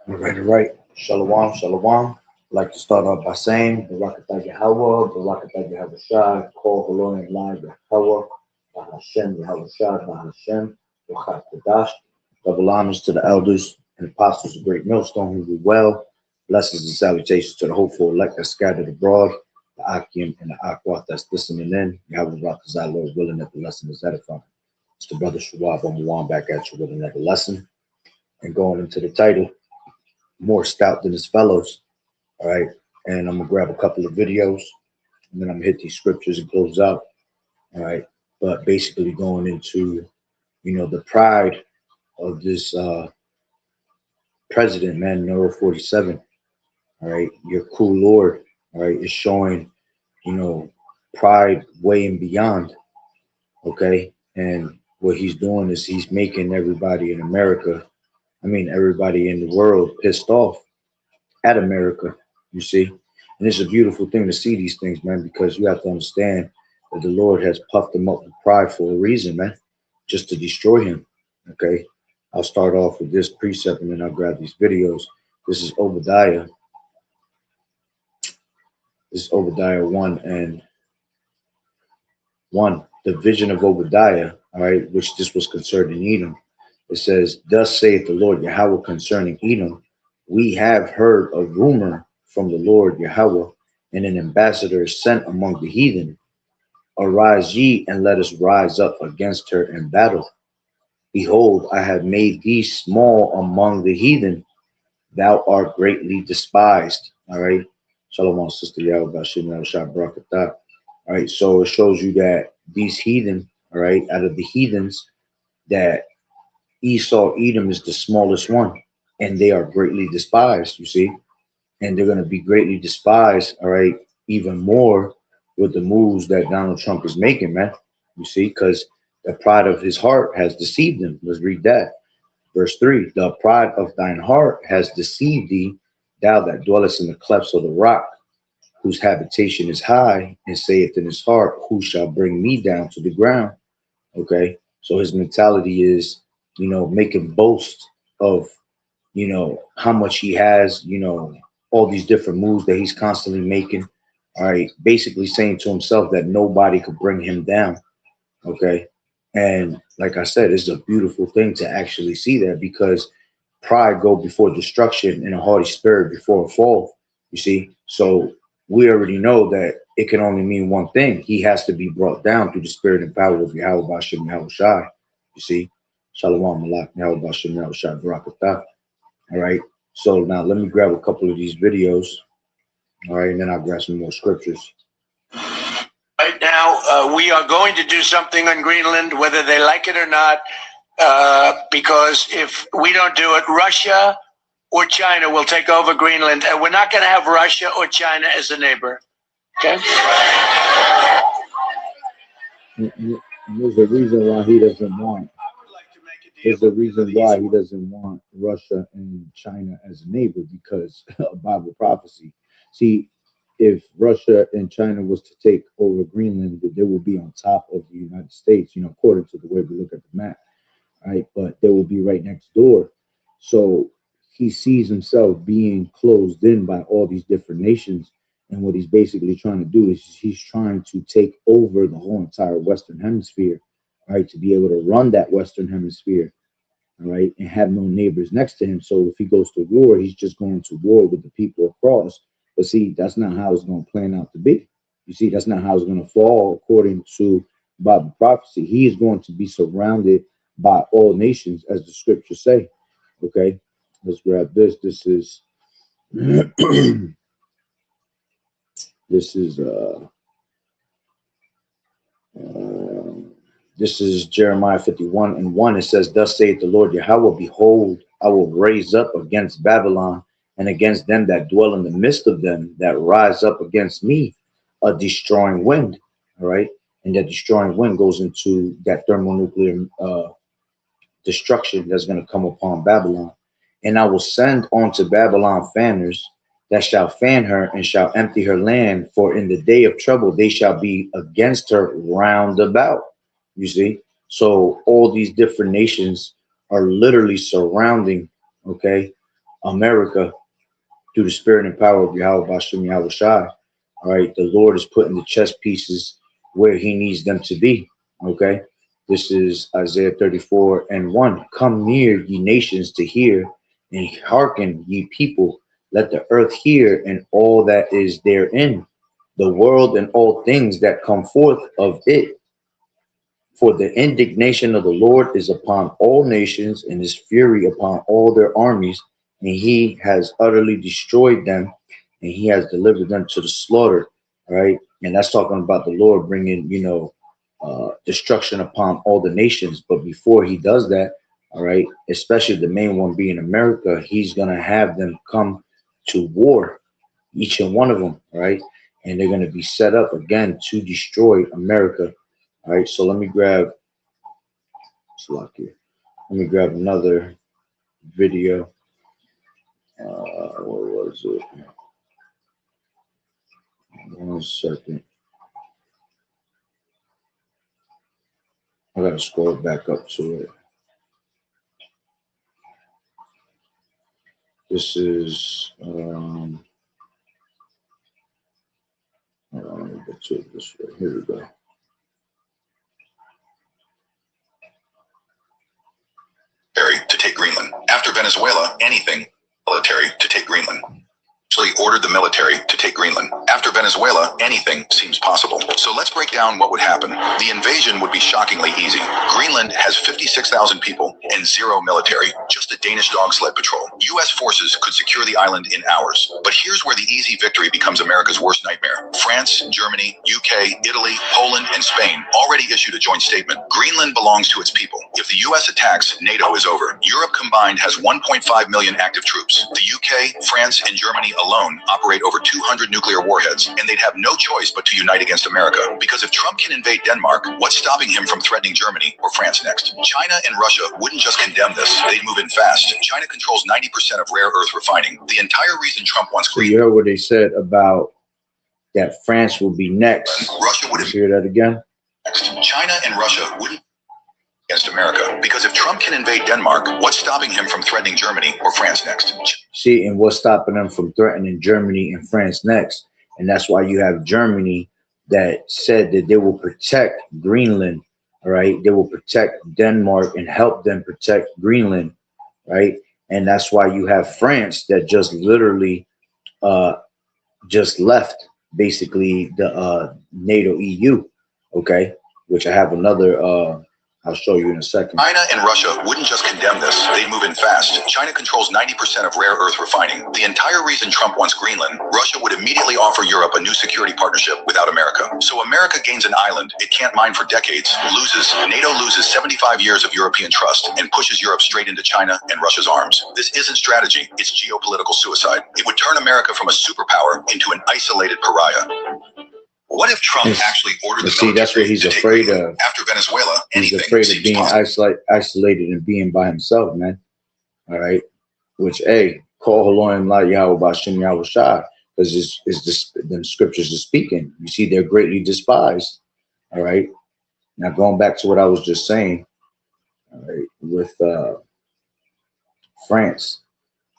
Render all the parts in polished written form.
All right. Shalom, shalom. I'd like to start off by saying, Barakatah Yahweh, Barakatah Yahweh Shai, Kol Halon Lai Yahweh, Bahashem Yahweh Shai, Bahashem, Bachat Kadash. Double honors to the elders and apostles of Great Millstone who do well. Blessings and salutations to the hopeful elect that scattered abroad, the Akim and the Akwat that's listening in. Yahweh Rakazai, Lord willing that the lesson is edifying. It's the brother Shawab on back at you with another lesson. And going into the title, more stout than his fellows. All right. And I'm gonna grab a couple of videos and then I'm gonna hit these scriptures and close out. All right. But basically going into, the pride of this president, man, Neuro 47. All right. Your cool Lord, all right, is showing, pride way and beyond. Okay. And what he's doing is he's making everybody in America, everybody in the world pissed off at America, you see. And it's a beautiful thing to see these things, man, because you have to understand that the Lord has puffed him up with pride for a reason, man, just to destroy him. Okay. I'll start off with this precept and then I'll grab these videos. This is Obadiah. This is Obadiah 1 and 1. The vision of Obadiah, all right, which this was concerning Edom. It says, thus saith the Lord Yahweh concerning Edom, we have heard a rumor from the Lord Yahweh, and an ambassador is sent among the heathen. Arise ye, and let us rise up against her in battle. Behold, I have made thee small among the heathen. Thou art greatly despised. All right. Shalom, Sister Yahweh, All right. So it shows you that these heathen, all right, out of the heathens, that Esau, Edom is the smallest one, and they are greatly despised, you see, and they're going to be greatly despised, all right, even more with the moves that Donald Trump is making, man, you see, because the pride of his heart has deceived him. Let's read that. Verse 3, the pride of thine heart has deceived thee, thou that dwellest in the clefts of the rock, whose habitation is high, and saith in his heart, who shall bring me down to the ground? Okay, so his mentality is, making boast of, how much he has, all these different moves that he's constantly making. All right, basically saying to himself that nobody could bring him down. Okay, and like I said, it's a beautiful thing to actually see that, because pride go before destruction and a haughty spirit before a fall. You see, so we already know that it can only mean one thing. He has to be brought down through the spirit and power of Yahweh Bashem Yahweh Shai. You see, Shalom Malak Yahweh Bashem Yahweh Shai Barakatah. All right. So now let me grab a couple of these videos. All right, and then I'll grab some more scriptures. Right now, we are going to do something on Greenland, whether they like it or not, because if we don't do it, Russia or China will take over Greenland, and we're not going to have Russia or China as a neighbor. Okay? There's a reason why he doesn't want. There's a reason why he doesn't want Russia and China as a neighbor, because of Bible prophecy. See, if Russia and China was to take over Greenland, they will be on top of the United States, according to the way we look at the map, right? But they will be right next door. So he sees himself being closed in by all these different nations. And what he's basically trying to do is he's trying to take over the whole entire Western Hemisphere, right? To be able to run that Western Hemisphere, all right, and have no neighbors next to him. So if he goes to war, he's just going to war with the people across. But see, that's not how it's going to plan out to be. You see, that's not how it's going to fall according to Bible prophecy. He is going to be surrounded by all nations, as the scriptures say. Okay, let's grab this. This is this is Jeremiah 51 and 1. It says, thus saith the Lord Yahweh, behold, I will raise up against Babylon and against them that dwell in the midst of them that rise up against me a destroying wind. All right. And that destroying wind goes into that thermonuclear destruction that's going to come upon Babylon. And I will send unto Babylon fanners that shall fan her and shall empty her land, for in the day of trouble they shall be against her round about. You see, so all these different nations are literally surrounding, okay, America through the spirit and power of Yahweh Bashem Yahweh Shai. All right, the Lord is putting the chess pieces where he needs them to be. Okay, this is Isaiah 34:1. Come near, ye nations, to hear, and hearken, ye people. Let the earth hear, and all that is therein, the world and all things that come forth of it. For the indignation of the Lord is upon all nations, and his fury upon all their armies, and he has utterly destroyed them, and he has delivered them to the slaughter. Right, and that's talking about the Lord bringing, destruction upon all the nations. But before he does that, all right, especially the main one being America, he's gonna have them come to war, each and one of them, right? And they're gonna be set up again to destroy America. All right, so let me grab another video. What was it? 1 second. I gotta scroll back up to it. This is hold on, let me get to it this way. Here we go. To take Greenland. After Venezuela, anything military to take Greenland. Actually ordered the military to take Greenland. After Venezuela, anything seems possible. So let's break down what would happen. The invasion would be shockingly easy. Greenland has 56,000 people and 0 military, just a Danish dog sled patrol. US forces could secure the island in hours. But here's where the easy victory becomes America's worst nightmare. France, Germany, UK, Italy, Poland, and Spain already issued a joint statement. Greenland belongs to its people. If the US attacks, NATO is over. Europe combined has 1.5 million active troops. The UK, France, and Germany alone operate over 200 nuclear warheads, and they'd have no choice but to unite against America. Because if Trump can invade Denmark, what's stopping him from threatening Germany or France next? China and Russia wouldn't just condemn this, they'd move in fast. China controls 90% of rare earth refining. The entire reason Trump wants Greenland. So you heard what they said about that France will be next. Russia would hear that again. Next. China and Russia wouldn't against America, because if Trump can invade Denmark, what's stopping him from threatening Germany or France next? See, and what's stopping them from threatening Germany and France next? And that's why you have Germany that said that they will protect Greenland, all right? They will protect Denmark and help them protect Greenland, right? And that's why you have France that just literally just left basically the NATO EU, okay? Which I have another I'll show you in a second. China and Russia wouldn't just condemn this, they'd move in fast. China controls 90% of rare earth refining. The entire reason Trump wants Greenland, Russia would immediately offer Europe a new security partnership without America. So America gains an island it can't mine for decades, loses. NATO loses 75 years of European trust and pushes Europe straight into China and Russia's arms. This isn't strategy, it's geopolitical suicide. It would turn America from a superpower into an isolated pariah. What if Trump actually ordered the military? See, that's what he's afraid of. After Venezuela, he's afraid of being isolated and being by himself, man. All right, which call Haloim La Yahweh Bashem Yahweh Shai, because the scriptures are speaking. You see, they're greatly despised. All right. Now going back to what I was just saying, all right, with France,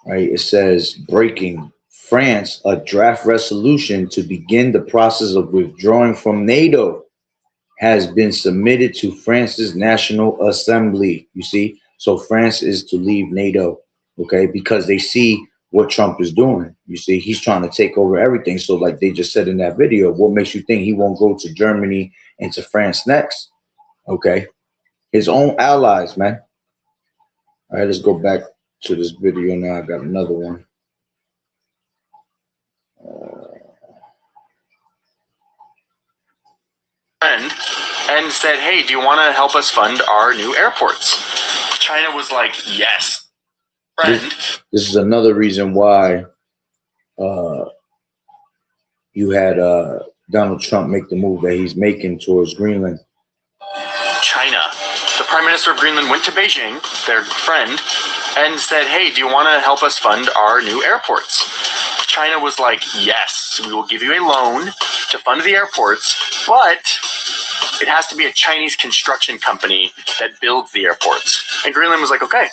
right? It says breaking. France, a draft resolution to begin the process of withdrawing from NATO has been submitted to France's National Assembly. You see, so France is to leave NATO, okay, because they see what Trump is doing. You see, he's trying to take over everything. So like they just said in that video, what makes you think he won't go to Germany and to France next? Okay, his own allies, man. All right, let's go back to this video now. I got another one. And said, hey, do you want to help us fund our new airports? China was like, yes. Friend. This is another reason why you had Donald Trump make the move that he's making towards Greenland. China. The Prime Minister of Greenland went to Beijing, their friend, and said, hey, do you want to help us fund our new airports? China was like, yes, we will give you a loan to fund the airports, but it has to be a Chinese construction company that builds the airports. And Greenland was like, okay.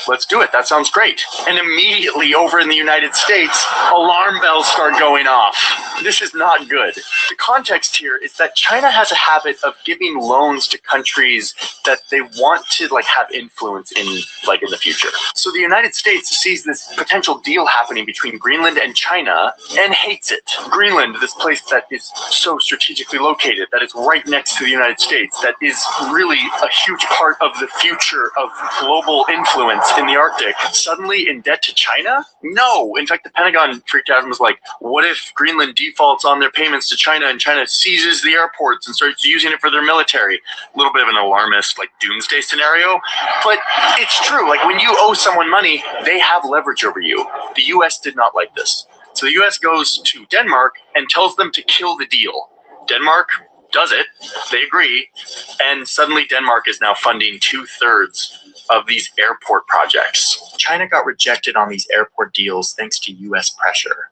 let's do it. That sounds great. And immediately over in the United States, alarm bells start going off. This is not good. The context here is that China has a habit of giving loans to countries that they want to like have influence in the future. So the United States sees this potential deal happening between Greenland and China and hates it. Greenland, this place that is so strategically located, that is right next to the United States, that is really a huge part of the future of global influence in the Arctic, suddenly in debt to China? No. In fact, the Pentagon freaked out and was like, what if Greenland defaults on their payments to China and China seizes the airports and starts using it for their military? A little bit of an alarmist, like, doomsday scenario. But it's true. Like, when you owe someone money, they have leverage over you. The U.S. did not like this. So the U.S. goes to Denmark and tells them to kill the deal. Denmark does it. They agree. And suddenly Denmark is now funding 2/3 of these airport projects. China got rejected on these airport deals thanks to U.S. pressure.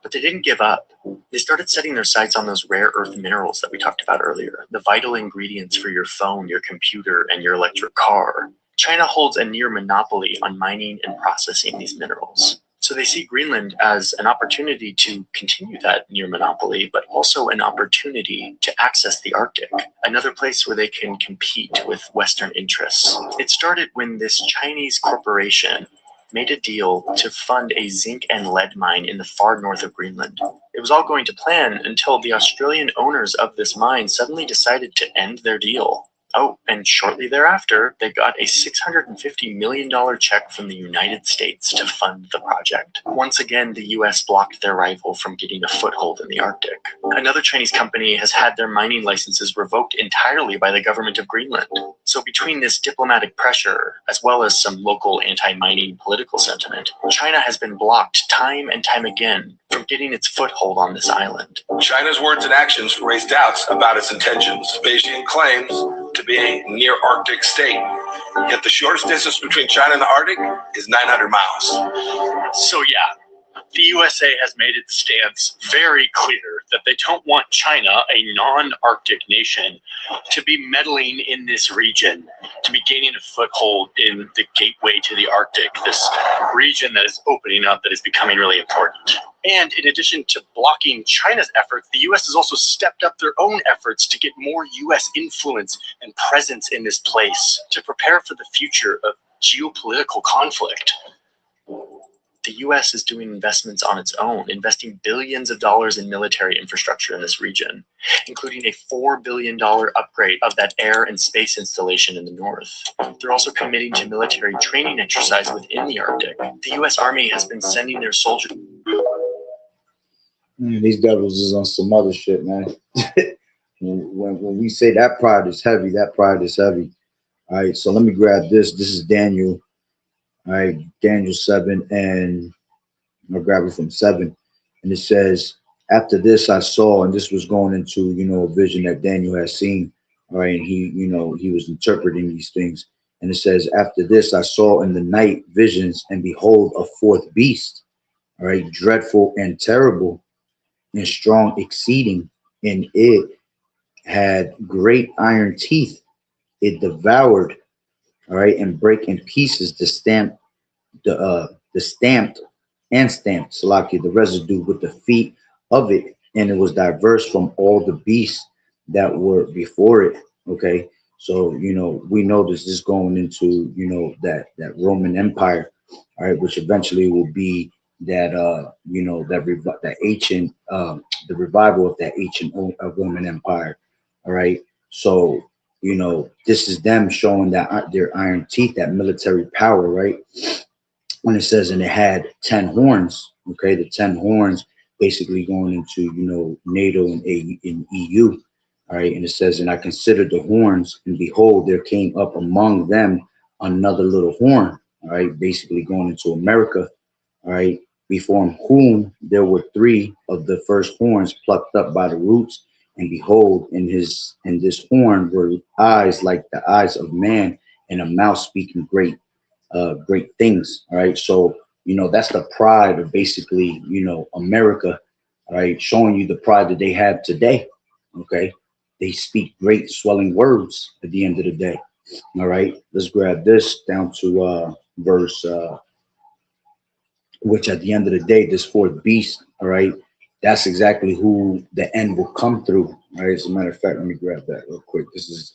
But they didn't give up. They started setting their sights on those rare earth minerals that we talked about earlier, the vital ingredients for your phone, your computer, and your electric car. China holds a near monopoly on mining and processing these minerals. So they see Greenland as an opportunity to continue that near monopoly, but also an opportunity to access the Arctic, another place where they can compete with Western interests. It started when this Chinese corporation made a deal to fund a zinc and lead mine in the far north of Greenland. It was all going to plan until the Australian owners of this mine suddenly decided to end their deal. Oh, and shortly thereafter, they got a $650 million check from the United States to fund the project. Once again, the US blocked their rival from getting a foothold in the Arctic. Another Chinese company has had their mining licenses revoked entirely by the government of Greenland. So between this diplomatic pressure, as well as some local anti-mining political sentiment, China has been blocked time and time again from getting its foothold on this island. China's words and actions raise doubts about its intentions. Beijing claims to be a near Arctic state, yet the shortest distance between China and the Arctic is 900 miles. So yeah, the USA has made its stance very clear that they don't want China, a non-Arctic nation, to be meddling in this region, to be gaining a foothold in the gateway to the Arctic, this region that is opening up, that is becoming really important. And in addition to blocking China's efforts, the US has also stepped up their own efforts to get more US influence and presence in this place to prepare for the future of geopolitical conflict. The US is doing investments on its own, investing billions of dollars in military infrastructure in this region, including a $4 billion upgrade of that air and space installation in the north. They're also committing to military training exercise within the Arctic. The US Army has been sending their soldiers. These devils is on some other shit, man. when we say that pride is heavy, that pride is heavy. All right, so let me grab this. This is Daniel. All right, Daniel 7, and I'll grab it from 7. And it says, after this I saw, and this was going into, a vision that Daniel had seen. All right, and he was interpreting these things. And it says, after this I saw in the night visions, and behold, a fourth beast. All right, dreadful and terrible, and strong exceeding, and it had great iron teeth. It devoured, all right, and break in pieces the stamped Salaki, the residue with the feet of it, and it was diverse from all the beasts that were before it. Okay, so we know this is going into that Roman Empire, all right, which eventually will be that that ancient the revival of that ancient Roman Empire. All right, so this is them showing that their iron teeth, that military power, right? When it says, and it had 10 horns. Okay, the 10 horns basically going into NATO and EU. All right, and it says, and I considered the horns, and behold, there came up among them another little horn. All right, basically going into America. All right, before whom there were 3 of the first horns plucked up by the roots, and behold, in this horn were eyes like the eyes of man, and a mouth speaking great things. All right, so that's the pride of basically America. All right, showing you the pride that they have today. Okay, they speak great swelling words at the end of the day. All right, let's grab this down to verse, which at the end of the day, this fourth beast, all right, that's exactly who the end will come through. All right. As a matter of fact, let me grab that real quick. This is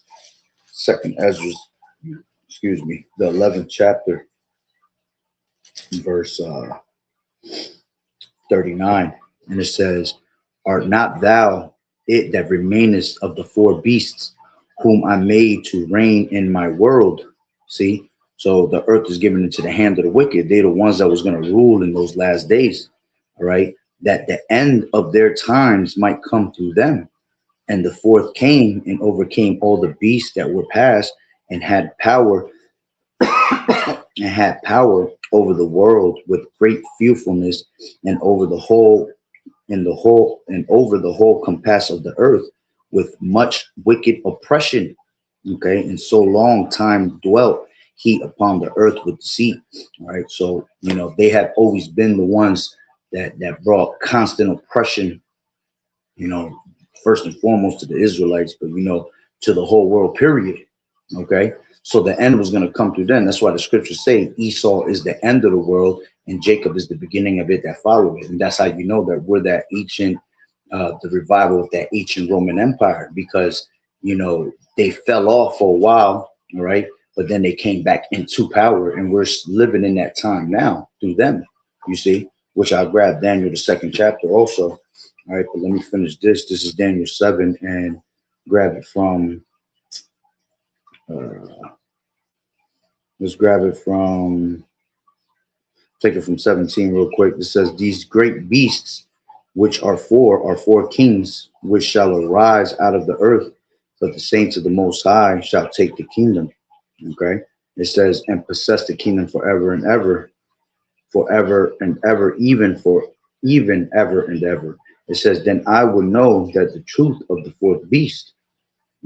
Second Ezra, excuse me, the 11th chapter, verse 39, and it says, "Art not thou it that remainest of the four beasts, whom I made to reign in my world?" See, so the earth is given into the hand of the wicked. They're the ones that was going to rule in those last days. All right, that the end of their times might come through them. And the fourth came and overcame all the beasts that were past, and had power and had power over the world with great fearfulness, and over the whole and over the whole compass of the earth with much wicked oppression. Okay, and so long time dwelt he upon the earth with deceit. All right, so they have always been the ones that brought constant oppression, first and foremost to the Israelites, but to the whole world, period. Okay, so the end was going to come through them. That's why the scriptures say Esau is the end of the world and Jacob is the beginning of it that follow it. And that's how you know that we're that ancient, the revival of that ancient Roman Empire, because they fell off for a while, all right, but then they came back into power, and we're living in that time now through them. You see, which I'll grab Daniel the 2nd chapter also. All right, but let me finish this. This is Daniel 7, and grab it from. Let's grab it from. Take it from 17 real quick. It says, "These great beasts, which are four kings, which shall arise out of the earth, but the saints of the Most High shall take the kingdom." Okay. It says, "And possess the kingdom forever and ever, even ever and ever." It says, "Then I will know that the truth of the fourth beast,"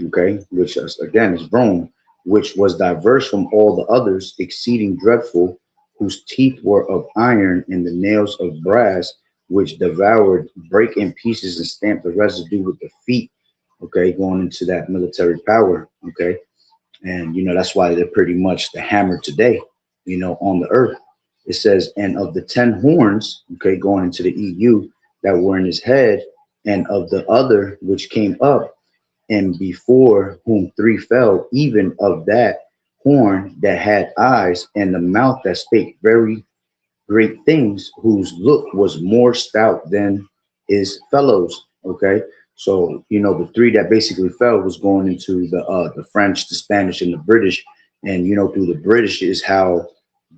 okay, which is, again is Rome, "which was diverse from all the others, exceeding dreadful, whose teeth were of iron and the nails of brass, which devoured, break in pieces, and stamped the residue with the feet." Okay, going into that military power. Okay, and that's why they're pretty much the hammer today, on the earth. It says, "And of the 10 horns," okay, going into the EU, "that were in his head, and of the other which came up, and before whom 3 fell, even of that horn that had eyes, and the mouth that spake very great things, whose look was more stout than his fellows." Okay, so the 3 that basically fell was going into the French, the Spanish, and the British, and through the British is how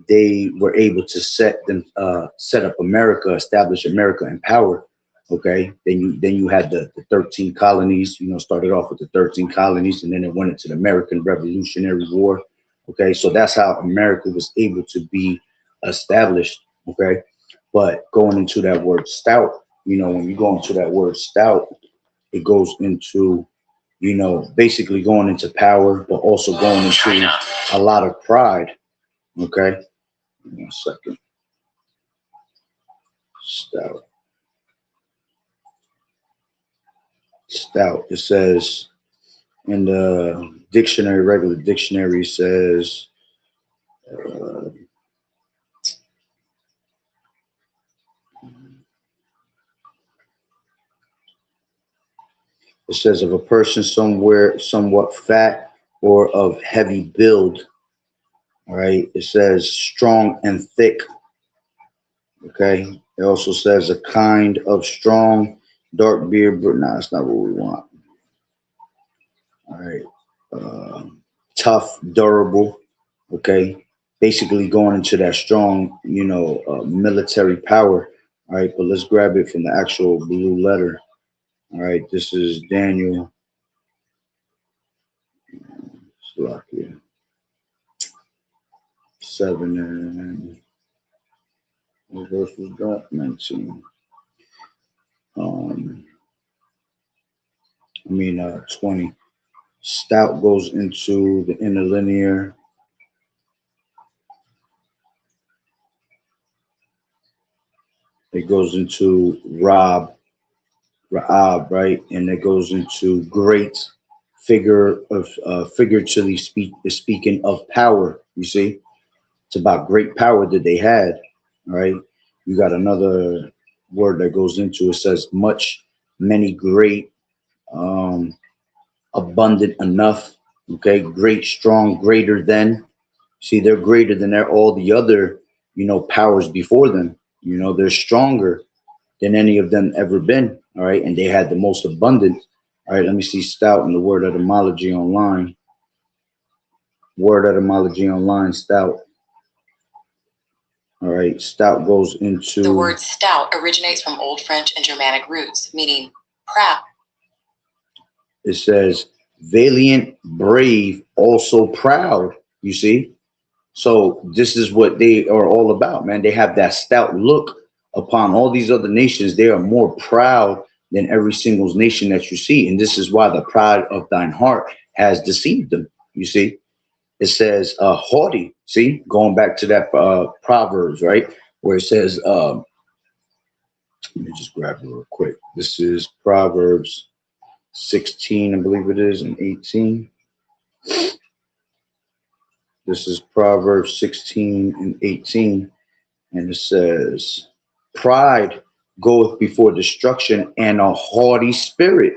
they were able to set up America, establish America in power. Okay, then you had the 13 colonies. Started off with the 13 colonies, and then it went into the American Revolutionary War. Okay, so that's how America was able to be established. Okay, but going into that word stout, when you go into that word stout, it goes into basically going into power, but also going into China. a lot of pride. Okay, 1 second. Stout. It says in the dictionary, regular dictionary says it says of a person somewhat fat or of heavy build. All right. It says strong and thick. Okay. It also says a kind of strong, dark beard, but no, that's not what we want. All right. Tough, durable. Okay. Basically going into that strong, military power. All right. But let's grab it from the actual blue letter. All right. This is Daniel. Slovakia. 7 and what verse was that? 19. 20. Stout goes into the interlinear. It goes into Raab, right? And it goes into great figuratively speaking of power. You see, It's about great power that they had. All right. You got another word that goes into it, says much, many, great, abundant, enough. Okay. Great, strong, greater than. See, they're greater than all the other, powers before them. They're stronger than any of them ever been. All right. And they had the most abundant. All right. Let me see Stout in the word etymology online. Word etymology online, Stout. All right. Stout goes into. The word stout originates from Old French and Germanic roots, meaning proud. It says valiant, brave, also proud. You see? So this is what they are all about, man. They have that stout look upon all these other nations. They are more proud than every single nation that you see. And this is why the pride of thine heart has deceived them. You see? It says haughty. See, going back to that Proverbs, right? Where it says, let me just grab it real quick. This is Proverbs 16, I believe it is, and 18. This is Proverbs 16 and 18. And it says, pride goeth before destruction, and a haughty spirit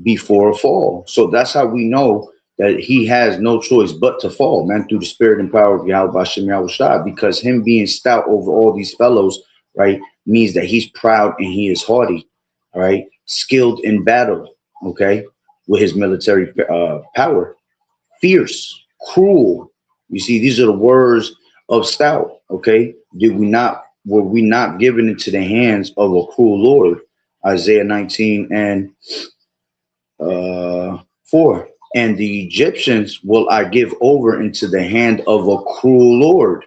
before a fall. So that's how we know that he has no choice but to fall, man, through the spirit and power of YAHAWAH'S, because him being stout over all these fellows, right, means that he's proud and he is haughty, all right, skilled in battle, okay, with his military power, fierce, cruel. You see, these are the words of Stout, okay? Were we not given into the hands of a cruel Lord? Isaiah 19 and 4. And the Egyptians will I give over into the hand of a cruel Lord,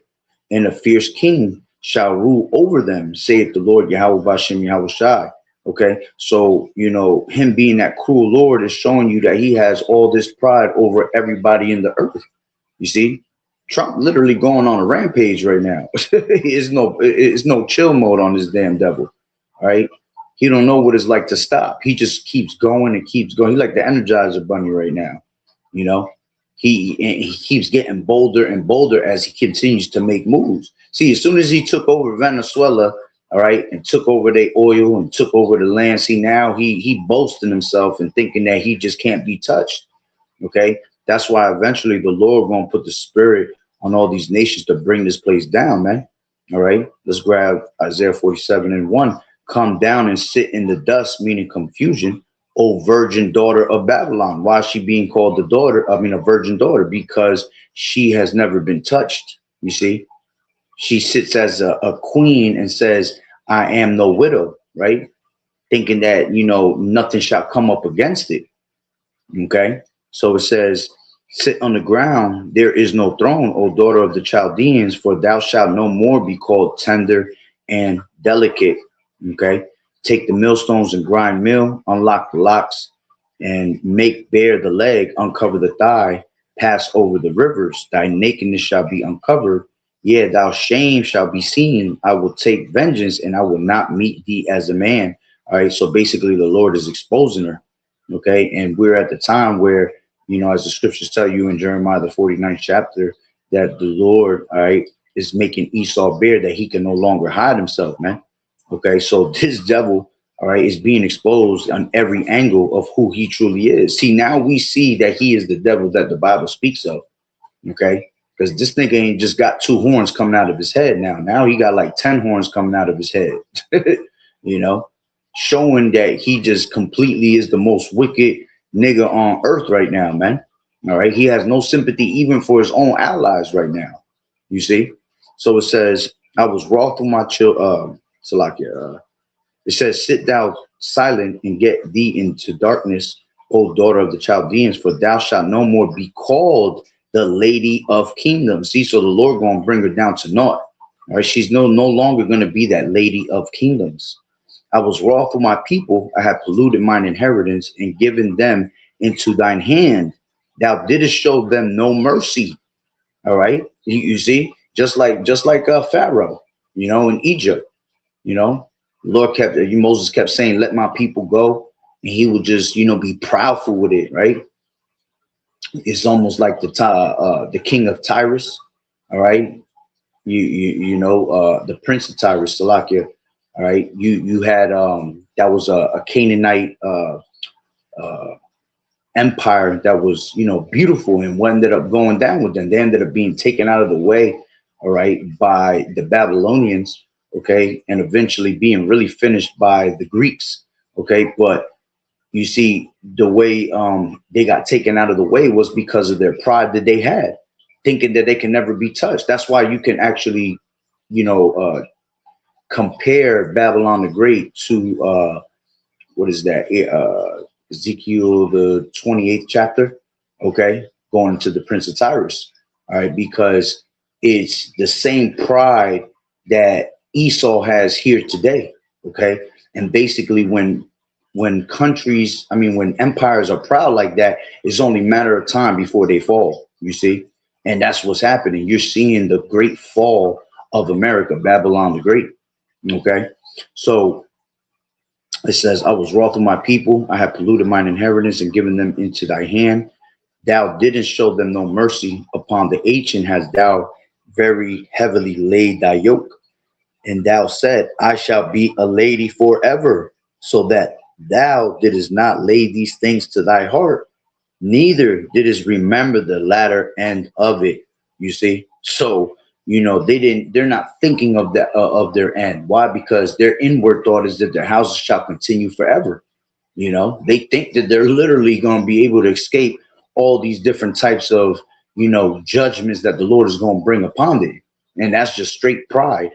and a fierce king shall rule over them, saith the Lord YAHAWAH. Okay, so him being that cruel Lord is showing you that he has all this pride over everybody in the earth. You see, Trump literally going on a rampage right now. It's no chill mode on this damn devil. All right. He don't know what it's like to stop. He just keeps going and keeps going. He's like the Energizer Bunny right now. He keeps getting bolder and bolder as he continues to make moves. See, as soon as he took over Venezuela, all right, and took over their oil and took over the land, see, now he boasting himself and thinking that he just can't be touched. Okay. That's why eventually the Lord won't put the spirit on all these nations to bring this place down, man. All right. Let's grab Isaiah 47 and 1. Come down and sit in the dust, meaning confusion, O virgin daughter of Babylon. Why is she being called a virgin daughter? Because she has never been touched. You see, she sits as a queen and says, I am no widow, right? Thinking that, nothing shall come up against it. Okay. So it says, sit on the ground, there is no throne, O daughter of the Chaldeans, for thou shalt no more be called tender and delicate. Okay. Take the millstones and grind meal, unlock the locks, and make bare the leg, uncover the thigh, pass over the rivers. Thy nakedness shall be uncovered. Yeah, thou shame shall be seen. I will take vengeance, and I will not meet thee as a man. All right. So basically, the Lord is exposing her. Okay. And we're at the time where, as the scriptures tell you in Jeremiah, the 49th chapter, that the Lord, all right, is making Esau bare that he can no longer hide himself, man. Okay. So this devil, all right, is being exposed on every angle of who he truly is. See, now we see that he is the devil that the Bible speaks of. Okay. Because this nigga ain't just got 2 horns coming out of his head now. Now he got like 10 horns coming out of his head, showing that he just completely is the most wicked nigga on earth right now, man. All right. He has no sympathy even for his own allies right now. You see? So it says, I was wroth with my children. It says, sit thou silent and get thee into darkness, O daughter of the Chaldeans, for thou shalt no more be called the lady of kingdoms. See, so the Lord going to bring her down to naught. All right. She's no longer going to be that lady of kingdoms. I was wroth for my people. I have polluted mine inheritance and given them into thine hand. Thou didst show them no mercy. All right. You see, just like Pharaoh, in Egypt, Lord Moses kept saying, let my people go. And he would just, be proudful with it. Right. It's almost like the king of Tyrus. All right. you know, the Prince of Tyrus, Salakia. All right, you had that was a Canaanite empire that was, you know, beautiful, and what ended up going down with them, they ended up being taken out of the way, all right, by the Babylonians, okay, and eventually being really finished by the Greeks, okay. But you see, the way they got taken out of the way was because of their pride that they had, thinking that they can never be touched. That's why you can actually, you know, compare Babylon the Great to what is that? Ezekiel the 28th chapter, okay, going to the Prince of Tyrus, all right, because it's the same pride that Esau has here today, okay, and basically when countries, I mean, when empires are proud like that, it's only a matter of time before they fall, you see, and that's what's happening. You're seeing the great fall of America, Babylon the Great, okay, so it says, I was wroth with my people. I have polluted mine inheritance and given them into thy hand. Thou didn't show them no mercy. Upon the ancient hast thou very heavily laid thy yoke. And thou said, I shall be a lady forever, so that thou didst not lay these things to thy heart, neither didst remember the latter end of it. You see? So, you know, they're not thinking of that of their end. Why? Because their inward thought is that their houses shall continue forever. You know, they think that they're literally going to be able to escape all these different types of, you know, judgments that the Lord is going to bring upon them. And that's just straight pride.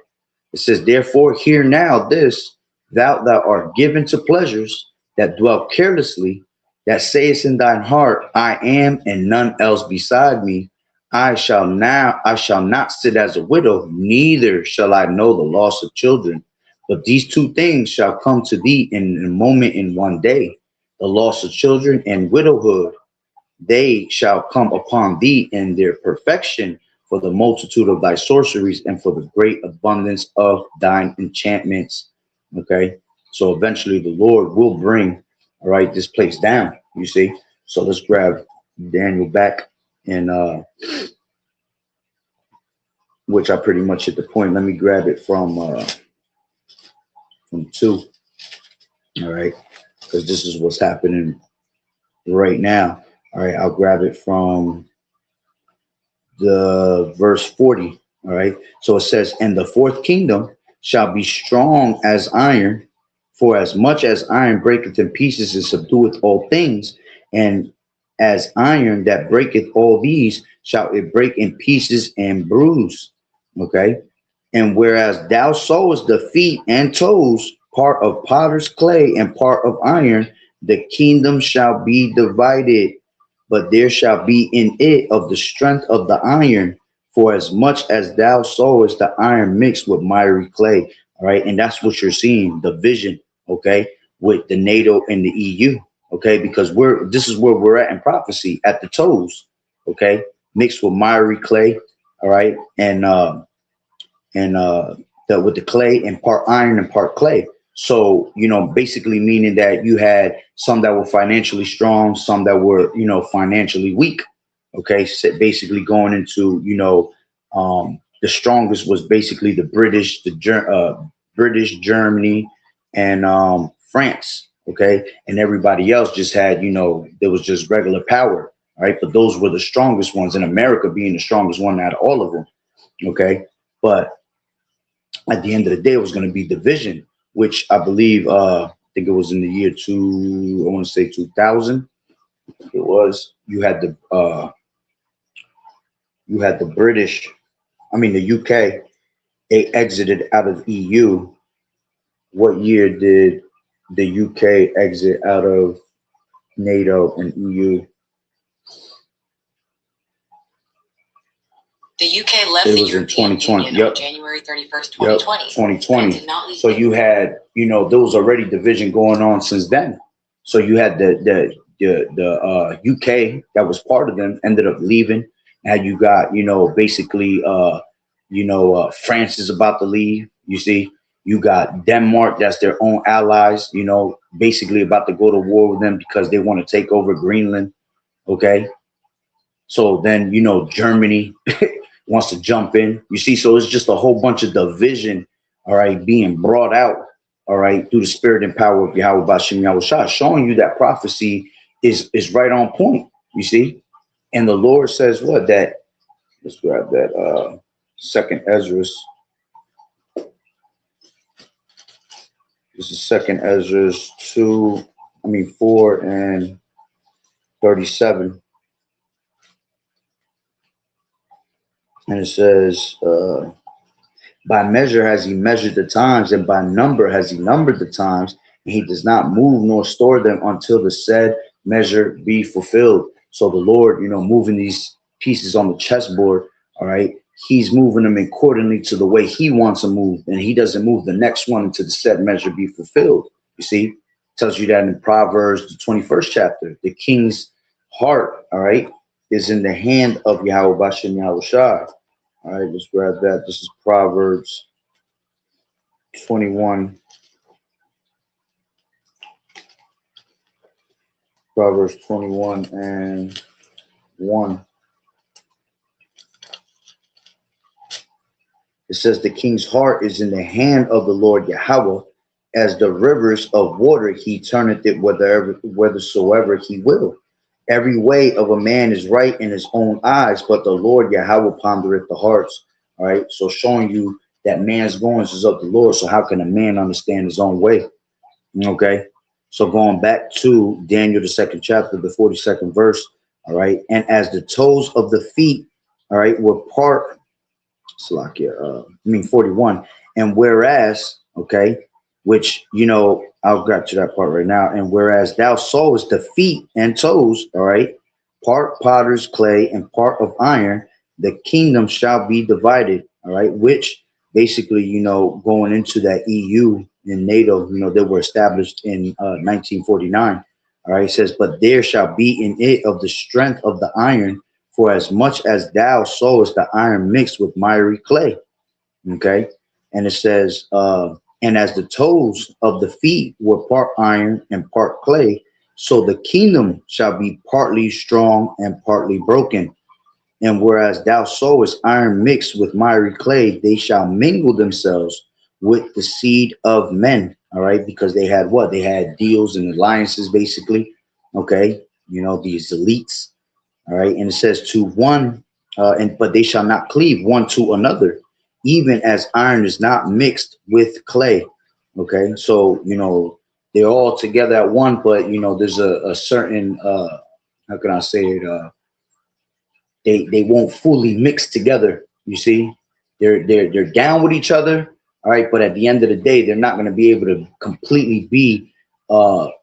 It says, therefore, hear now this, thou art given to pleasures that dwell carelessly, that sayest in thine heart, I am and none else beside me. I shall not sit as a widow, neither shall I know the loss of children. But these two things shall come to thee in a moment, in one day, the loss of children and widowhood. They shall come upon thee in their perfection, for the multitude of thy sorceries and for the great abundance of thine enchantments. Okay, so eventually the Lord will bring, all right, this place down, you see. So let's grab Daniel back, and which I pretty much hit the point. Let me grab it from 2, all right, because this is what's happening right now. All right, I'll grab it from the verse 40. All right, so it says, and the fourth kingdom shall be strong as iron, for as much as iron breaketh in pieces and subdueth all things, and as iron that breaketh all these shall it break in pieces and bruise. Okay, and whereas thou sawest the feet and toes, part of potter's clay and part of iron, the kingdom shall be divided, but there shall be in it of the strength of the iron, for as much as thou sawest the iron mixed with miry clay. All right, and that's what you're seeing, the vision, okay, with the NATO and the EU, okay, because this is where we're at in prophecy, at the toes, okay, mixed with miry clay, all right, and with the clay and part iron and part clay. So, you know, basically meaning that you had some that were financially strong, some that were, you know, financially weak. Okay, so basically going into, you know, the strongest was basically the British, British, Germany, and France. Okay, and everybody else just had, you know, there was just regular power. All right, but those were the strongest ones, in America being the strongest one out of all of them. Okay, but at the end of the day, it was going to be division, which I believe, I think it was in the year I want to say 2000. It was, you had the British, I mean the UK, they exited out of EU. What year did the UK exit out of NATO and EU? The UK left It the was in European 2020. Union Yep. on January 31st, 2020. Yep, 2020. Did not leave So you had, you know, there was already division going on since then. So you had the UK that was part of them ended up leaving, and you got, you know, basically France is about to leave. You see, you got Denmark, that's their own allies, you know, basically about to go to war with them because they want to take over Greenland. Okay, so then, you know, Germany wants to jump in. You see, so it's just a whole bunch of division, all right, being brought out, all right, through the spirit and power of Yahweh Bashim Yahushua, showing you that prophecy is right on point. You see, and the Lord says what? That, let's grab that second Ezra. This is second Ezra 4 and 37. And it says, by measure has he measured the times, and by number has he numbered the times, and he does not move nor store them until the said measure be fulfilled. So the Lord, moving these pieces on the chessboard, all right, he's moving them accordingly to the way he wants them moved, and he doesn't move the next one until the said measure be fulfilled. You see, tells you that in Proverbs, the 21st chapter, the king's heart, all right, is in the hand of Yahweh Bashim Yahushua. All right, let's grab that. This is Proverbs 21. Proverbs 21 and 1. It says, the king's heart is in the hand of the Lord Yahweh, as the rivers of water he turneth it whithersoever he will. Every way of a man is right in his own eyes, but the Lord Yahweh pondereth the hearts. All right, so showing you that man's goings is of the Lord. So how can a man understand his own way? Okay, so going back to Daniel, the 2nd chapter, the 42nd verse. All right, and as the toes of the feet, all right, were part. 41. And whereas, okay, which, I'll grab to that part right now. And whereas thou sawest the feet and toes, all right, part potter's clay and part of iron, the kingdom shall be divided, all right, which basically, going into that EU and NATO, they were established in 1949. All right, it says, but there shall be in it of the strength of the iron, for as much as thou sawest the iron mixed with miry clay. Okay, and it says, and as the toes of the feet were part iron and part clay, so the kingdom shall be partly strong and partly broken. And whereas thou sawest iron mixed with miry clay, they shall mingle themselves with the seed of men. All right, because they had what? They had deals and alliances, basically. Okay, these elites. All right, and it says to one, but they shall not cleave one to another, even as iron is not mixed with clay. Okay, so they're all together at one, but there's a certain how can I say it? They won't fully mix together. You see, they're down with each other. All right, but at the end of the day, they're not going to be able to completely be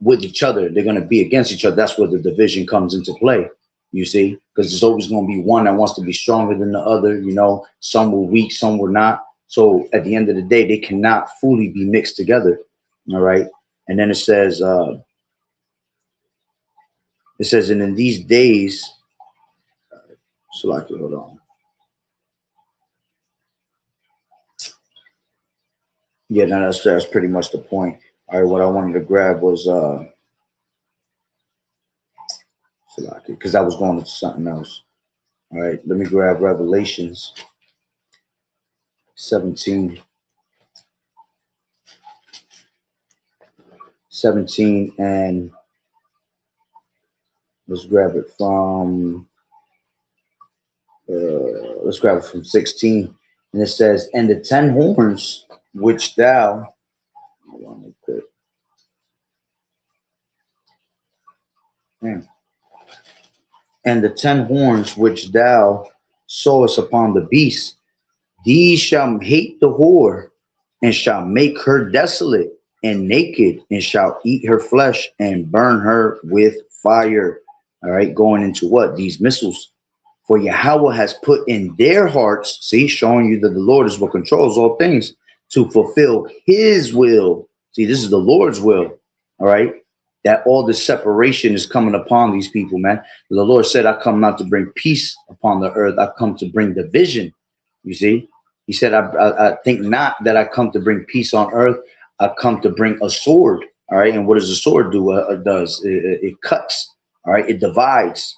with each other. They're going to be against each other. That's where the division comes into play. You see, because there's always going to be one that wants to be stronger than the other. Some were weak, some were not. So at the end of the day, they cannot fully be mixed together. All right. And then it says, and in these days, hold on. Yeah, no, that's pretty much the point. All right, what I wanted to grab was because I was going into something else. All right, let me grab Revelations 17 and let's grab it from 16. And it says, and the 10 horns which thou, and the 10 horns which thou sawest upon the beast, these shall hate the whore, and shall make her desolate and naked, and shall eat her flesh and burn her with fire. All right, going into what? These missiles. For Yahweh has put in their hearts, see, showing you that the Lord is what controls all things, to fulfill his will. See, this is the Lord's will. All right, that all the separation is coming upon these people, man. The Lord said, I come not to bring peace upon the earth. I come to bring division. You see, he said, I think not that I come to bring peace on earth. I come to bring a sword. All right. And what does a sword do? It cuts. All right. It divides.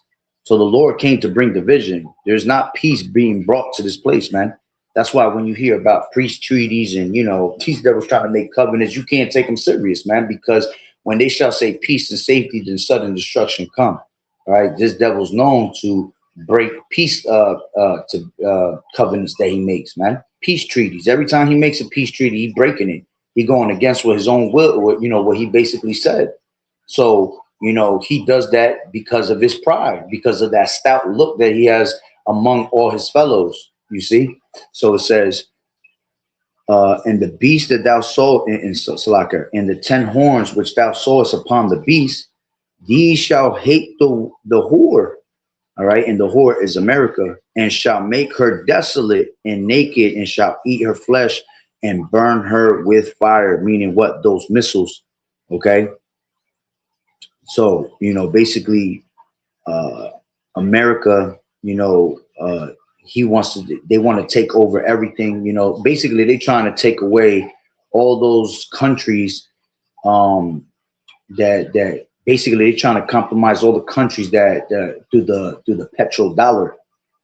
So the Lord came to bring division. There's not peace being brought to this place, man. That's why when you hear about peace treaties and, you know, these devils trying to make covenants, you can't take them serious, man, because when they shall say peace and safety, then sudden destruction come. All right. This devil's known to break peace covenants that he makes, man. Peace treaties. Every time he makes a peace treaty, he breaking it. He going against what his own will, what, you know, what he basically said. So, you know, he does that because of his pride, because of that stout look that he has among all his fellows, you see. So it says, and the beast that thou saw in Salaka, and the 10 horns which thou sawest upon the beast, these shall hate the whore. All right. And the whore is America, and shall make her desolate and naked, and shall eat her flesh and burn her with fire. Meaning what? Those missiles. Okay. So, you know, basically, America, you know, they want to take over everything, you know, basically they're trying to take away all those countries, that basically they're trying to compromise all the countries that, through the petrodollar,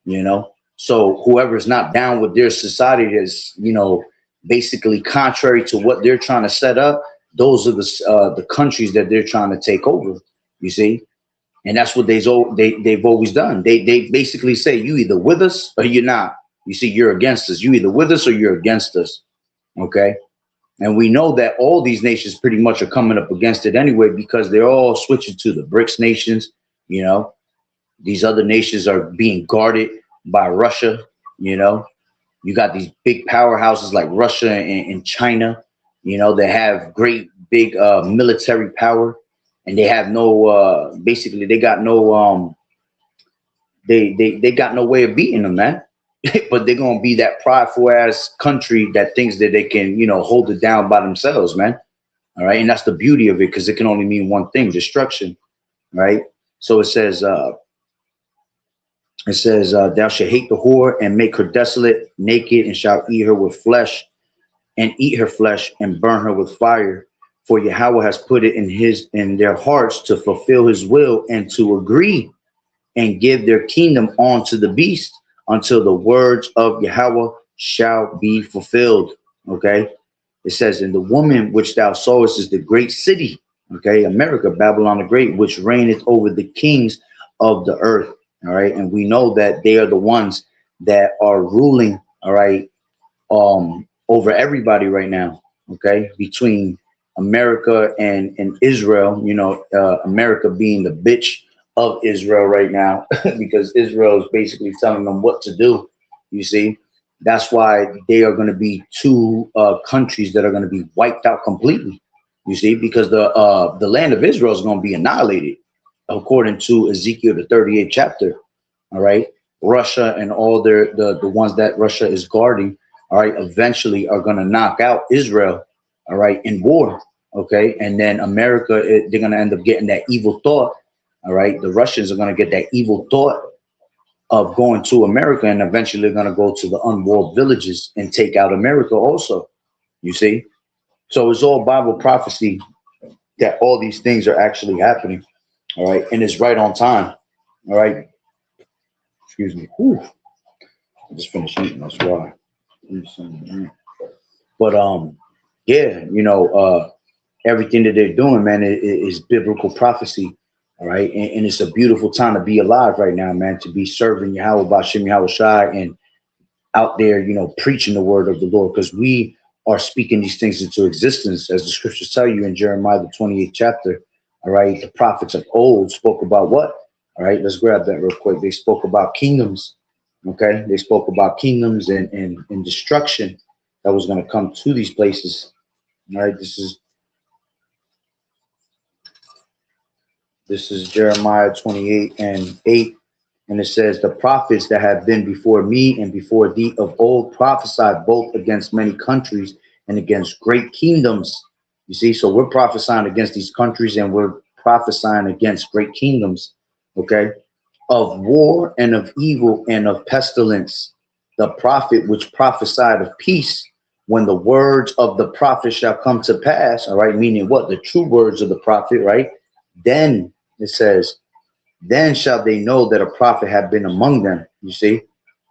you know. So whoever's not down with their society is, you know, basically contrary to what they're trying to set up. Those are the countries that they're trying to take over, you see. And that's what they've always done. They basically say, you either with us or you're not. You see, you're against us. You either with us or you're against us. Okay. And we know that all these nations pretty much are coming up against it anyway, because they're all switching to the BRICS nations. You know, these other nations are being guarded by Russia. You know, you got these big powerhouses like Russia and China, you know, that have great big military power. And they have no, basically, they got no, they got no way of beating them, man. But they're gonna be that prideful ass country that thinks that they can, you know, hold it down by themselves, man. All right, and that's the beauty of it, because it can only mean one thing: destruction, right? So it says, thou shalt hate the whore and make her desolate, naked, and shalt eat her with flesh, and eat her flesh and burn her with fire. For Yahweh has put it in their hearts to fulfill his will and to agree and give their kingdom on to the beast until the words of Yahweh shall be fulfilled. Okay. It says, and the woman which thou sawest is the great city. Okay. America, Babylon the Great, which reigneth over the kings of the earth. All right. And we know that they are the ones that are ruling. All right. Over everybody right now. Okay. Between America and Israel, you know, America being the bitch of Israel right now, because Israel is basically telling them what to do. You see, that's why they are going to be two countries that are going to be wiped out completely. You see, because the land of Israel is going to be annihilated, according to Ezekiel the 38th chapter. All right, Russia and all the ones that Russia is guarding, all right, eventually are going to knock out Israel. All right, in war. Okay, and then America, they're going to end up getting that evil thought. All right, the Russians are going to get that evil thought of going to America, and eventually they're going to go to the unwalled villages and take out America also. You see, so it's all Bible prophecy that all these things are actually happening. All right, and it's right on time. All right, excuse me. Whew. I just finished eating. That's why. But yeah, you know, everything that they're doing, man, is biblical prophecy. All right. And it's a beautiful time to be alive right now, man, to be serving Yahweh Bashim Yahweh Shai and out there, you know, preaching the word of the Lord, because we are speaking these things into existence, as the scriptures tell you in Jeremiah, the 28th chapter. All right. The prophets of old spoke about what? All right. Let's grab that real quick. They spoke about kingdoms. Okay. They spoke about kingdoms and destruction that was going to come to these places. All right. This is Jeremiah 28:8, and it says, the prophets that have been before me and before thee of old prophesied both against many countries and against great kingdoms. You see, so we're prophesying against these countries, and we're prophesying against great kingdoms, okay, of war and of evil and of pestilence. The prophet which prophesied of peace, when the words of the prophet shall come to pass, all right, meaning what? The true words of the prophet, right? Then it says, Then shall they know that a prophet have been among them. You see,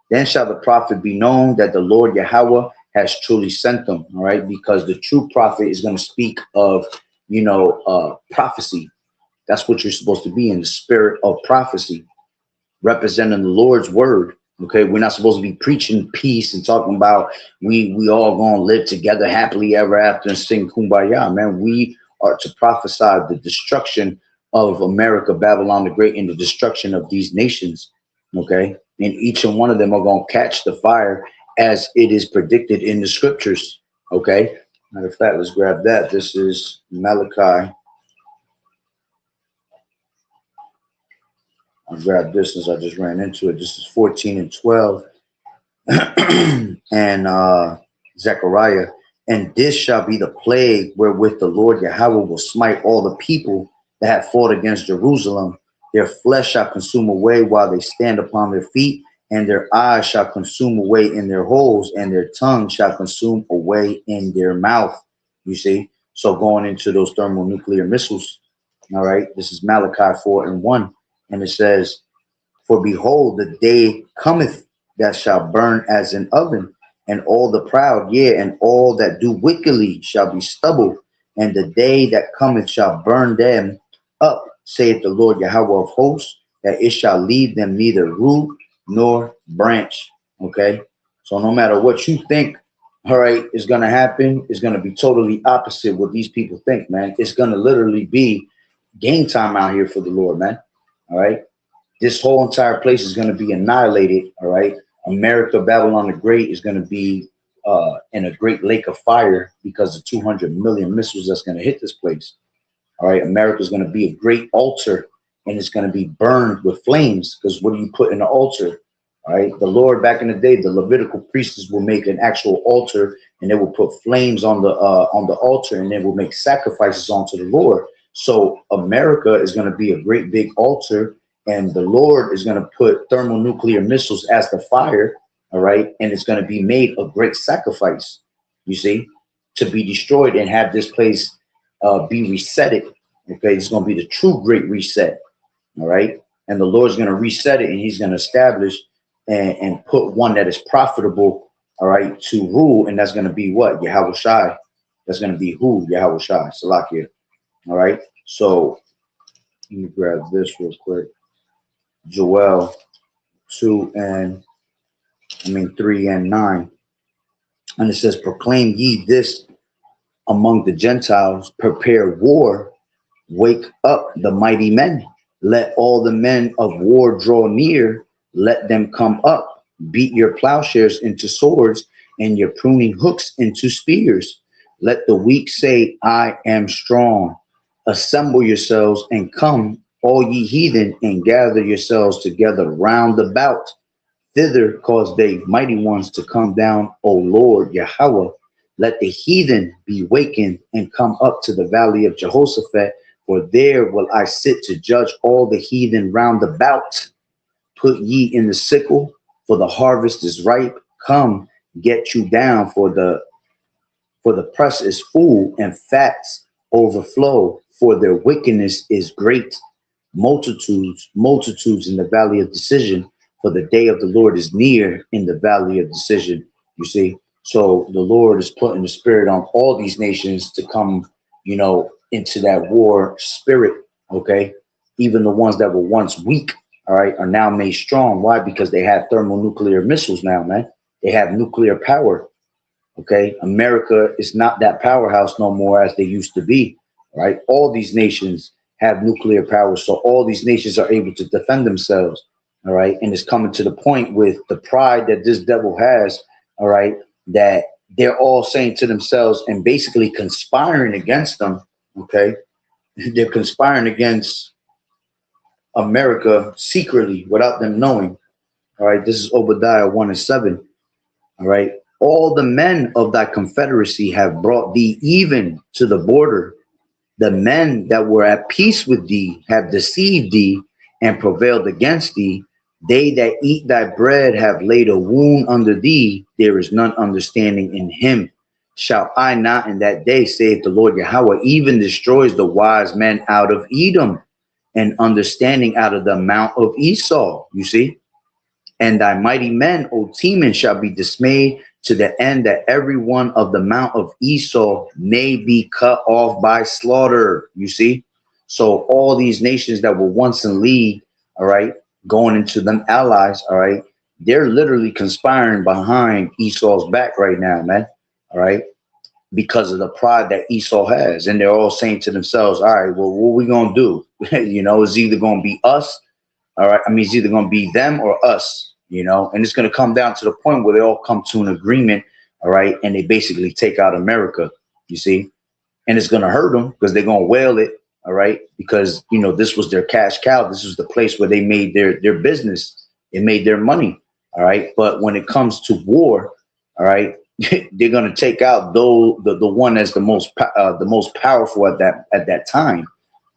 then shall the prophet be known that the Lord Yahweh has truly sent them. All right, because the true prophet is going to speak of, prophecy. That's what you're supposed to be, in the spirit of prophecy, representing the Lord's word. Okay, we're not supposed to be preaching peace and talking about we all gonna live together happily ever after and sing kumbaya, man. We are to prophesy the destruction of America, Babylon the Great, and the destruction of these nations. Okay, and each and one of them are gonna catch the fire as it is predicted in the scriptures. Okay, matter of fact, let's grab that. This is Malachi. I'll grab this since I just ran into it. This is 14 and 12. And Zechariah. And this shall be the plague wherewith the Lord Yahweh will smite all the people that have fought against Jerusalem. Their flesh shall consume away while they stand upon their feet, and their eyes shall consume away in their holes, and their tongue shall consume away in their mouth. You see? So going into those thermonuclear missiles. All right. This is Malachi 4 and 1. And it says, for behold, the day cometh that shall burn as an oven, and all the proud, yea, and all that do wickedly shall be stubble. And the day that cometh shall burn them up, saith the Lord Yahweh of hosts, that it shall leave them neither root nor branch. Okay, so no matter what you think, all right, is going to happen, is going to be totally opposite what these people think, man. It's going to literally be game time out here for the Lord, man. All right, this whole entire place is going to be annihilated. All right, America, Babylon the Great is going to be in a great lake of fire because of 200 million missiles that's going to hit this place. All right, America is going to be a great altar, and it's going to be burned with flames. Because what do you put in the altar? All right, the Lord back in the day, the Levitical priests will make an actual altar, and they will put flames on the altar, and they will make sacrifices unto the Lord. So America is going to be a great big altar, and the Lord is going to put thermonuclear missiles as the fire. All right, and it's going to be made a great sacrifice. You see, to be destroyed and have this place be resetted. Okay, it's going to be the true great reset. All right, and the Lord's going to reset it, and He's going to establish and put one that is profitable. All right, to rule, and that's going to be what? YAHAWAH'S. That's going to be who? YAHWAH'S. Salakia. All right, so let me grab this real quick. Joel 3 and 9, and it says, proclaim ye this among the Gentiles, prepare war, wake up the mighty men, let all the men of war draw near, let them come up, beat your plowshares into swords and your pruning hooks into spears. Let the weak say, I am strong. Assemble yourselves and come, all ye heathen, and gather yourselves together round about. Thither cause they mighty ones to come down, O Lord Yahweh. Let the heathen be wakened and come up to the valley of Jehoshaphat, for there will I sit to judge all the heathen round about. Put ye in the sickle, for the harvest is ripe. Come, get you down, for the press is full, and fats overflow, for their wickedness is great. Multitudes, multitudes in the valley of decision, for the day of the Lord is near in the valley of decision. You see, so the Lord is putting the spirit on all these nations to come, into that war spirit. Okay, even the ones that were once weak, all right, are now made strong. Why? Because they have thermonuclear missiles now, man. They have nuclear power. Okay, America is not that powerhouse no more as they used to be. Right, all these nations have nuclear power, so all these nations are able to defend themselves. All right, and it's coming to the point with the pride that this devil has. All right, that they're all saying to themselves and basically conspiring against them. Okay, they're conspiring against America secretly without them knowing. All right, this is Obadiah 1 and 7. All right, all the men of thy confederacy have brought thee even to the border. The men that were at peace with thee have deceived thee and prevailed against thee. They that eat thy bread have laid a wound under thee. There is none understanding in him. Shall I not in that day, saith the Lord Yahweh, even destroys the wise men out of Edom, and understanding out of the amount of Esau, you see. And thy mighty men, O Teman, shall be dismayed to the end that every one of the mount of Esau may be cut off by slaughter, you see. So all these nations that were once in league, all right, going into them allies, all right, they're literally conspiring behind Esau's back right now, man, all right, because of the pride that Esau has. And they're all saying to themselves, all right, well, what are we going to do? You know, it's either going to be us, all right, I mean, it's either going to be them or us, you know, and it's going to come down to the point where they all come to an agreement, all right, and they basically take out America, you see, and it's going to hurt them because they're going to wail it, all right, because, you know, this was their cash cow. This was the place where they made their business. They made their money, all right, but when it comes to war, all right, they're going to take out the one that's the most powerful at that time,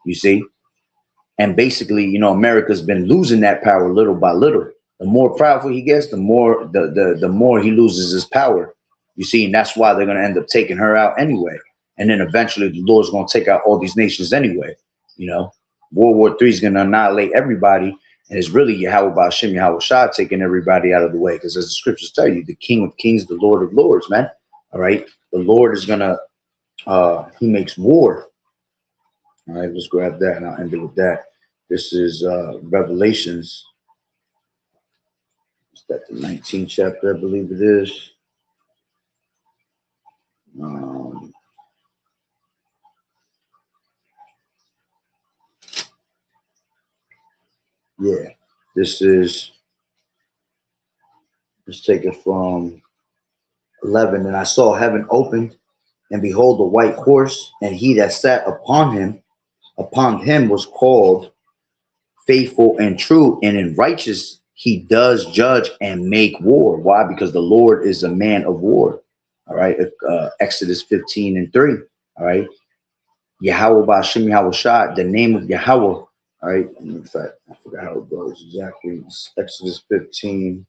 you see. And basically, you know, America's been losing that power little by little. The more powerful he gets, the more the more he loses his power, you see. And that's why they're going to end up taking her out anyway. And then eventually the Lord's going to take out all these nations anyway. You know, World War III is going to annihilate everybody. And it's really YAHAWAH'S, YAHAWAH'S taking everybody out of the way. Because as the scriptures tell you, the King of Kings, the Lord of Lords, man. All right. The Lord is going to, he makes war. All right. Let's grab that and I'll end it with that. This is Revelations. Is that the 19th chapter? I believe it is. Yeah, this is, let's take it from 11. And I saw heaven opened, and behold, a white horse, and he that sat upon him was called Faithful and True, and in righteous he does judge and make war. Why? Because the Lord is a man of war. All right, Exodus 15:3. All right, YAHAWAH'S, YAHAWAH'S, the name of Yahweh. All right, in fact, I forgot how it goes exactly. It's Exodus 15.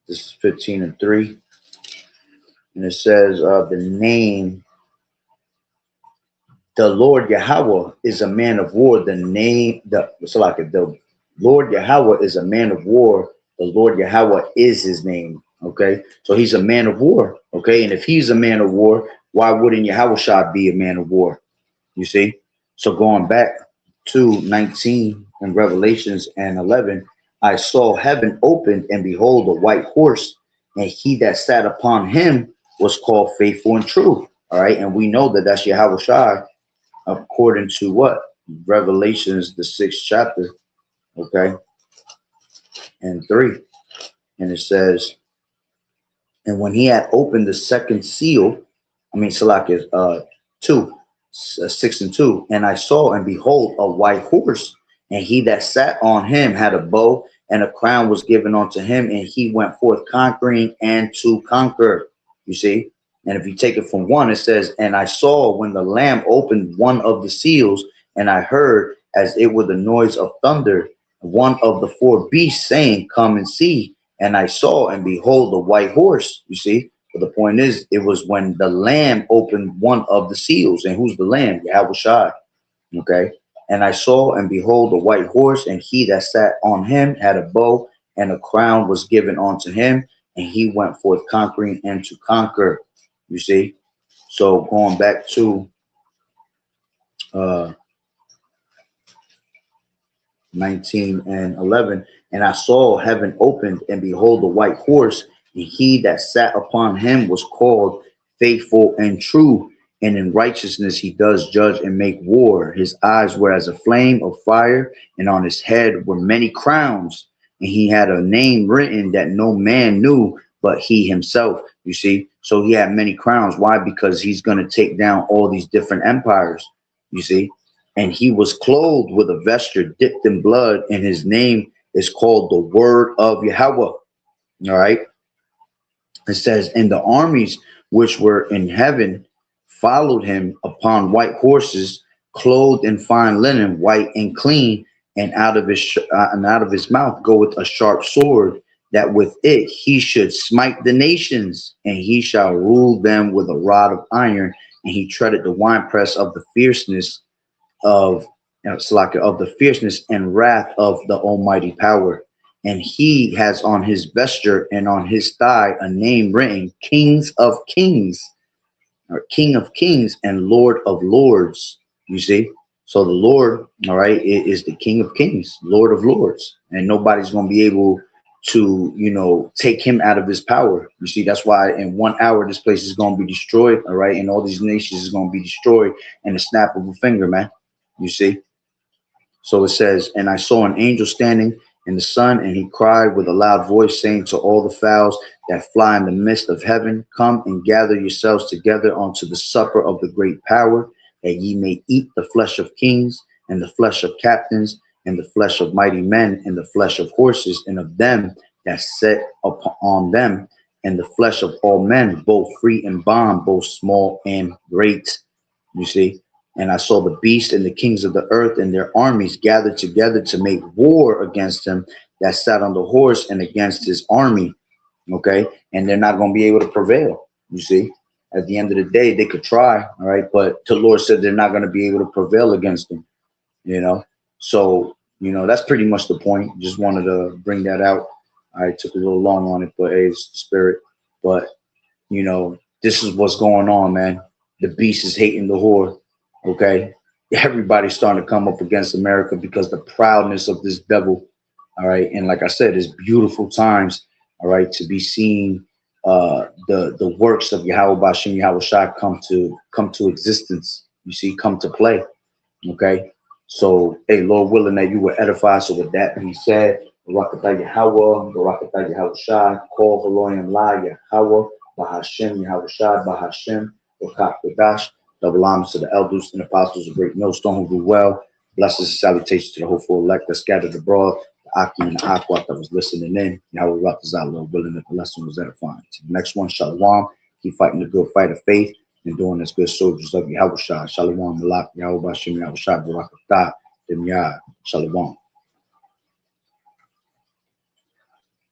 This is 15:3, and it says, the name, the Lord Yahweh is a man of war. The name, the Lord Yahweh is a man of war. The Lord Yahweh is his name. Okay, so he's a man of war. Okay, and if he's a man of war, why wouldn't YAHAWAH'S be a man of war? You see? So going back to 19 and Revelations and 11, I saw heaven opened, and behold, a white horse, and he that sat upon him was called Faithful and True. All right, and we know that that's YAHAWAH'S according to what? Revelations, the 6th chapter, okay, and 3. And it says, and when he had opened the second seal, I mean, Salakia, 2, 6 and 2, and I saw, and behold, a white horse, and he that sat on him had a bow, and a crown was given unto him, and he went forth conquering and to conquer. You see? And if you take it from 1, it says, and I saw when the Lamb opened one of the seals, and I heard as it were the noise of thunder, one of the 4 beasts saying, come and see. And I saw, and behold, the white horse. You see? But the point is, it was when the Lamb opened one of the seals. And who's the Lamb? YAHAWAH'S. Okay. And I saw, and behold, a white horse, and he that sat on him had a bow, and a crown was given unto him, and he went forth conquering and to conquer. You see? So going back to 19 and 11, and I saw heaven opened, and behold, a white horse, and he that sat upon him was called Faithful and True, and in righteousness he does judge and make war. His eyes were as a flame of fire, and on his head were many crowns, and he had a name written that no man knew but he himself. You see? So he had many crowns. Why? Because he's going to take down all these different empires. You see? And he was clothed with a vesture dipped in blood, and his name is called the Word of Yahweh. All right. It says, and the armies which were in heaven followed him upon white horses, clothed in fine linen, white and clean, and out of his mouth goeth a sharp sword, that with it he should smite the nations, and he shall rule them with a rod of iron, and he treaded the winepress of the fierceness of of the fierceness and wrath of the Almighty power. And he has on his vesture and on his thigh a name written, Kings of Kings, or King of Kings and Lord of Lords. You see? So the Lord, all right, is the King of Kings, Lord of Lords. And nobody's going to be able to, you know, take him out of his power. You see, that's why in 1 hour this place is going to be destroyed, all right? And all these nations is going to be destroyed in the snap of a finger, man. You see? So it says, and I saw an angel standing in the sun, and he cried with a loud voice, saying to all the fowls that fly in the midst of heaven, come and gather yourselves together unto the supper of the great power, that ye may eat the flesh of kings, and the flesh of captains, and the flesh of mighty men, and the flesh of horses, and of them that sit upon them, and the flesh of all men, both free and bond, both small and great. You see? And I saw the beast and the kings of the earth and their armies gathered together to make war against him that sat on the horse and against his army. Okay. And they're not going to be able to prevail. You see, at the end of the day, they could try. All right. But the Lord said they're not going to be able to prevail against them, you know. So, you know, that's pretty much the point. Just wanted to bring that out. I took a little long on it, but hey, it's the spirit. But, you know, this is what's going on, man. The beast is hating the whore. Okay, everybody's starting to come up against America because the proudness of this devil. All right, and like I said, it's beautiful times. All right, to be seeing the works of Yahweh Bashim Yahweh Shai come to existence. You see, come to play. Okay, so hey, Lord willing that you will edify. So with that being said, Barakatah Yahweh, Barakatah Yahweh Shai, call Haloyim La Yahweh, Bahashem Yahweh Shai, Bahashem, Barak Kodash. Double homage to the elders and apostles of Great Millstone who do well. Blessings and salutations to the hopeful elect that scattered abroad, the Aki and the Aquat that was listening in. Yahweh Ratazah, Lord willing that the lesson was edifying. To the next one, Shalom. Keep fighting the good fight of faith and doing as good soldiers of Yahweh Shai. Shalom, Malak, Yahweh Bashim, Yahweh Shai, Barakatah, Demyah, Shalom.